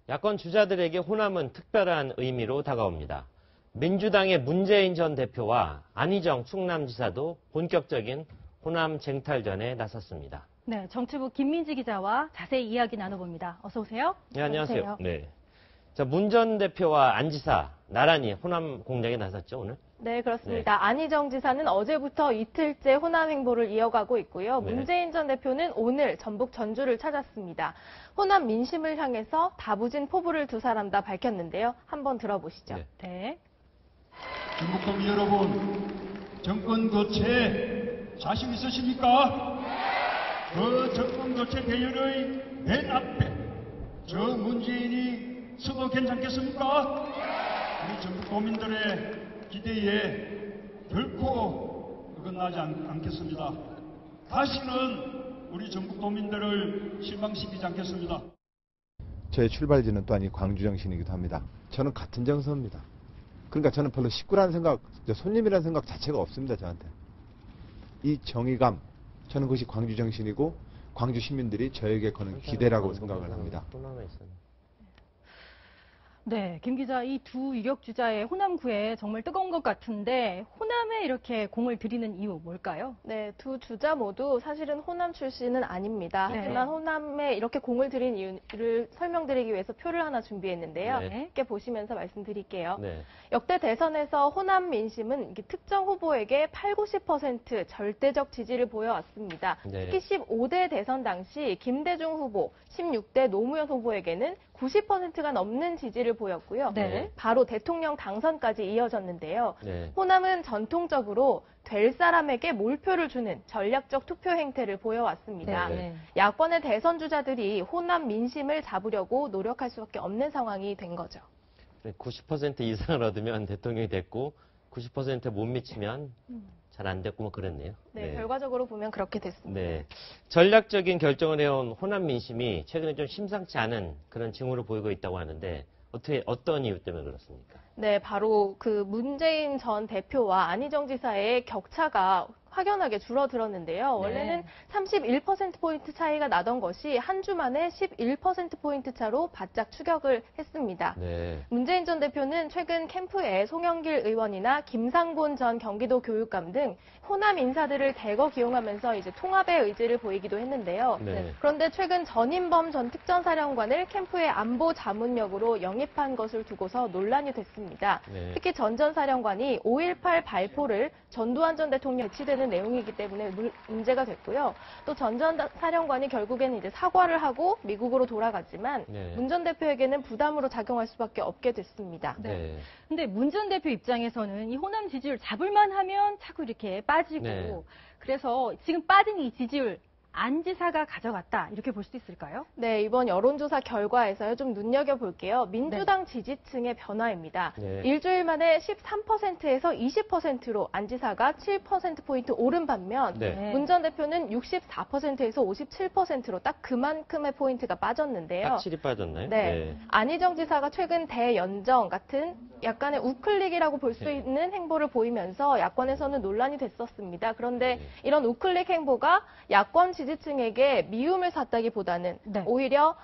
야권 주자들에게 호남은 특별한 의미로 다가옵니다. 민주당의 문재인 전 대표와 안희정 충남지사도 본격적인 호남 쟁탈전에 나섰습니다. 네, 정치부 김민지 기자와 자세히 이야기 나눠봅니다. 어서 오세요. 네, 안녕하세요. 네. 자, 문 전 대표와 안 지사 나란히 호남 공략에 나섰죠, 오늘? 네, 그렇습니다. 네. 안희정 지사는 어제부터 이틀째 호남 행보를 이어가고 있고요. 네. 문재인 전 대표는 오늘 전북 전주를 찾았습니다. 호남 민심을 향해서 다부진 포부를 두 사람 다 밝혔는데요. 한번 들어보시죠. 네. 전북도민 여러분, 정권 교체 자신 있으십니까? 그 정권 교체 대열의 맨 앞에 저 문재인이 서도 괜찮겠습니까? 우리 전북도민들의 기대에 결코 어긋나지 않겠습니다. 다시는 우리 전북도민들을 실망시키지 않겠습니다. 저의 출발지는 또한 이 광주 정신이기도 합니다. 저는 같은 정서입니다. 그러니까 저는 별로 식구라는 생각, 손님이라는 생각 자체가 없습니다, 저한테. 이 정의감, 저는 그것이 광주 정신이고 광주 시민들이 저에게 거는 기대라고 생각을 합니다. 네, 김 기자, 이 두 유력 주자의 호남구에 정말 뜨거운 것 같은데 호남에 이렇게 공을 들이는 이유 뭘까요? 네, 두 주자 모두 사실은 호남 출신은 아닙니다. 네. 하지만 호남에 이렇게 공을 들인 이유를 설명드리기 위해서 표를 하나 준비했는데요. 네. 함께 보시면서 말씀드릴게요. 네. 역대 대선에서 호남 민심은 특정 후보에게 80~90% 절대적 지지를 보여왔습니다. 네. 특히 15대 대선 당시 김대중 후보, 16대 노무현 후보에게는 90%가 넘는 지지를 보였고요. 네. 바로 대통령 당선까지 이어졌는데요. 네. 호남은 전통적으로 될 사람에게 몰표를 주는 전략적 투표 행태를 보여왔습니다. 네. 야권의 대선 주자들이 호남 민심을 잡으려고 노력할 수밖에 없는 상황이 된 거죠. 90% 이상을 얻으면 대통령이 됐고 90%못 미치면 잘 안 됐고 뭐 그랬네요. 네, 결과적으로 보면 그렇게 됐습니다. 네. 전략적인 결정을 해온 호남 민심이 최근에 좀 심상치 않은 그런 징후를 보이고 있다고 하는데 어떤 이유 때문에 그렇습니까? 네, 바로 그 문재인 전 대표와 안희정 지사의 격차가 확연하게 줄어들었는데요. 원래는 31%포인트 차이가 나던 것이 한 주 만에 11%포인트 차로 바짝 추격을 했습니다. 네. 문재인 전 대표는 최근 캠프에 송영길 의원이나 김상곤 전 경기도 교육감 등 호남 인사들을 대거 기용하면서 이제 통합의 의지를 보이기도 했는데요. 네. 그런데 최근 전인범 전 특전사령관을 캠프의 안보 자문역으로 영입한 것을 두고서 논란이 됐습니다. 네. 특히 전 전 사령관이 5.18 발포를 전두환 전 대통령 배치되는 내용이기 때문에 문제가 됐고요. 또 전 전 사령관이 결국에는 이제 사과를 하고 미국으로 돌아갔지만 문 전 대표에게는 부담으로 작용할 수밖에 없게 됐습니다. 네. 근데 문 전 대표 입장에서는 이 호남 지지율 잡을만 하면 자꾸 이렇게 빠지고 그래서 지금 빠진 이 지지율 안 지사가 가져갔다 이렇게 볼 수 있을까요? 네, 이번 여론조사 결과에서요 좀 눈여겨볼게요. 민주당 지지층의 변화입니다. 일주일 만에 13%에서 20%로 안 지사가 7%포인트 오른 반면 문 전 대표는 64%에서 57%로 딱 그만큼의 포인트가 빠졌는데요. 확실히 빠졌나요? 네. 안희정 지사가 최근 대연정 같은 약간의 우클릭이라고 볼 수 있는 행보를 보이면서 야권에서는 논란이 됐었습니다. 그런데 이런 우클릭 행보가 야권 지지층에게 미움을 샀다기보다는 오히려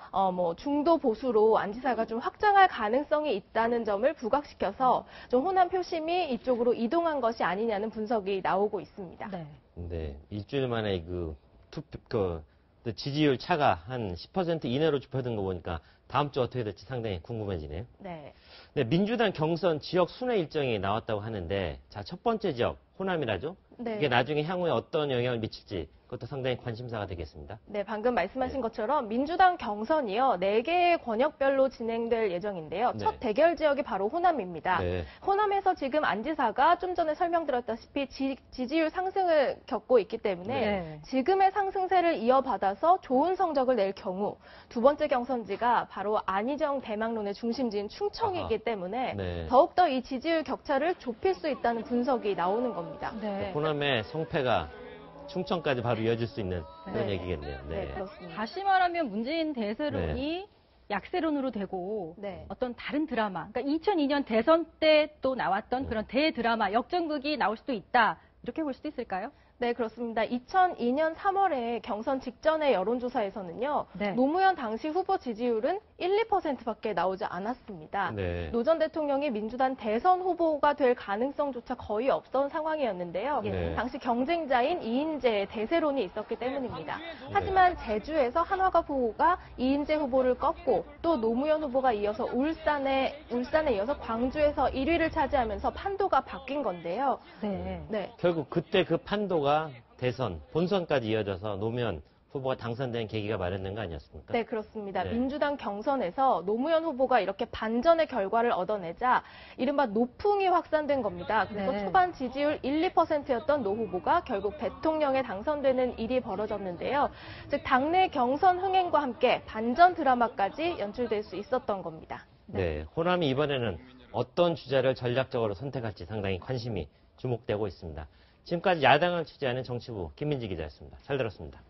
중도 보수로 안 지사가 좀 확장할 가능성이 있다는 점을 부각시켜서 좀 호남 표심이 이쪽으로 이동한 것이 아니냐는 분석이 나오고 있습니다. 네, 일주일 만에 지지율 차가 한 10% 이내로 좁혀든 거 보니까 다음 주 어떻게 될지 상당히 궁금해지네요. 네. 네, 민주당 경선 지역 순회 일정이 나왔다고 하는데, 자, 첫 번째 지역 호남이라죠? 이게 나중에 향후에 어떤 영향을 미칠지 그것도 상당히 관심사가 되겠습니다. 네, 방금 말씀하신 것처럼 민주당 경선이요 4개의 권역별로 진행될 예정인데요. 첫 대결 지역이 바로 호남입니다. 호남에서 지금 안 지사가 좀 전에 설명드렸다시피 지지율 상승을 겪고 있기 때문에 지금의 상승세를 이어받아서 좋은 성적을 낼 경우 두 번째 경선지가 바로 안희정 대망론의 중심지인 충청이기 때문에 더욱더 이 지지율 격차를 좁힐 수 있다는 분석이 나오는 겁니다. 호남의 성패가 충청까지 바로 이어질 수 있는 그런 얘기겠네요. 네, 그렇습니다. 다시 말하면 문재인 대세론이 약세론으로 되고 어떤 다른 드라마, 그러니까 2002년 대선 때 또 나왔던 그런 대드라마, 역전극이 나올 수도 있다. 이렇게 볼 수도 있을까요? 네, 그렇습니다. 2002년 3월에 경선 직전의 여론조사에서는요. 네. 노무현 당시 후보 지지율은 1, 2%밖에 나오지 않았습니다. 네. 노 전 대통령이 민주당 대선 후보가 될 가능성조차 거의 없던 상황이었는데요. 네. 당시 경쟁자인 이인재의 대세론이 있었기 때문입니다. 하지만 제주에서 한화갑 후보가 이인재 후보를 꺾고 또 노무현 후보가 이어서 울산에 이어서 광주에서 1위를 차지하면서 판도가 바뀐 건데요. 네. 결국 그때 그 판도가 대선, 본선까지 이어져서 노무현 후보가 당선된 계기가 마련된 거 아니었습니까? 네, 그렇습니다. 네. 민주당 경선에서 노무현 후보가 이렇게 반전의 결과를 얻어내자 이른바 노풍이 확산된 겁니다. 그래서 네. 초반 지지율 1, 2%였던 노 후보가 결국 대통령에 당선되는 일이 벌어졌는데요. 즉 당내 경선 흥행과 함께 반전 드라마까지 연출될 수 있었던 겁니다. 네. 호남이 이번에는 어떤 주자를 전략적으로 선택할지 상당히 관심이 주목되고 있습니다. 지금까지 야당을 취재하는 정치부 김민지 기자였습니다. 잘 들었습니다.